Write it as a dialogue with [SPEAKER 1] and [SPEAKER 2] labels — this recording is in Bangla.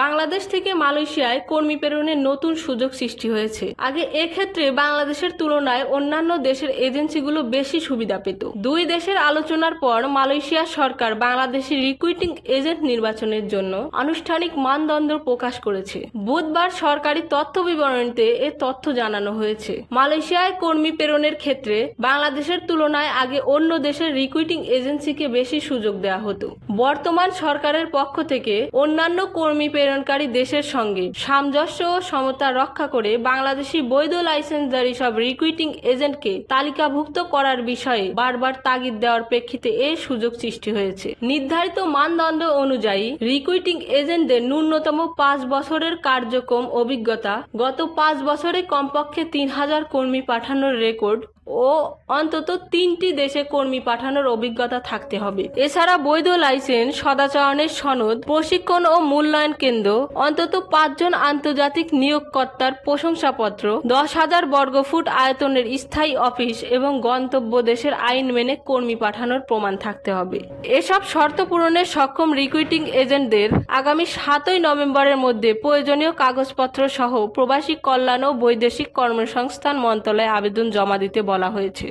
[SPEAKER 1] বাংলাদেশ থেকে মালয়েশিয়ায় কর্মী প্রেরণের নতুন সুযোগ সৃষ্টি হয়েছে। আগে এক্ষেত্রে বাংলাদেশের তুলনায় অন্যান্য দেশের এজেন্সিগুলো বেশি সুবিধা পেত। দুই দেশের আলোচনার পর মালয়েশিয়া সরকার বাংলাদেশের রিক্রুটিং এজেন্ট নির্বাচনের জন্য আনুষ্ঠানিক মানদণ্ড প্রকাশ করেছে। বুধবার সরকারি তথ্য বিবরণীতে এ তথ্য জানানো হয়েছে। মালয়েশিয়ায় কর্মী প্রেরণের ক্ষেত্রে বাংলাদেশের তুলনায় আগে অন্য দেশের রিক্রুটিং এজেন্সিকে বেশি সুযোগ দেওয়া হতো। বর্তমান সরকারের পক্ষ থেকে অন্যান্য কর্মী প্রেরণকারী দেশের সঙ্গে সামঞ্জস্য ও সমতা রক্ষা করে বাংলাদেশি বৈধ লাইসেন্সধারী সব রিক্রুটিং এজেন্টকে তালিকাভুক্ত করার বিষয়ে বারবার তাগিদ দেওয়ার প্রেক্ষিতে এই সুযোগ সৃষ্টি হয়েছে। নির্ধারিত মানদণ্ড অনুযায়ী রিক্রুটিং এজেন্টদের ন্যূনতম 5 বছরের কার্যক্রম অভিজ্ঞতা, গত 5 বছরে কমপক্ষে 3000 কর্মী পাঠানোর রেকর্ড ও অন্তত 3টি দেশে কর্মী পাঠানোর অভিজ্ঞতা থাকতে হবে। এছাড়া বৈধ লাইসেন্স, সদাচরণের সনদ, প্রশিক্ষণ ও মূল্যায়ন কেন্দ্র, অন্তত 5 জন আন্তর্জাতিক নিয়োগকর্তার প্রশংসাপত্র, 10,000 বর্গফুট আয়তনের স্থায়ী অফিস এবং গন্তব্য দেশের আইন মেনে কর্মী পাঠানোর প্রমাণ থাকতে হবে। এসব শর্ত পূরণে সক্ষম রিক্রুটিং এজেন্টদের আগামী 7ই নভেম্বরের মধ্যে প্রয়োজনীয় কাগজপত্র সহ প্রবাসী কল্যাণ ও বৈদেশিক কর্মসংস্থান মন্ত্রণালয়ে আবেদন জমা দিতে বলা হয়েছে।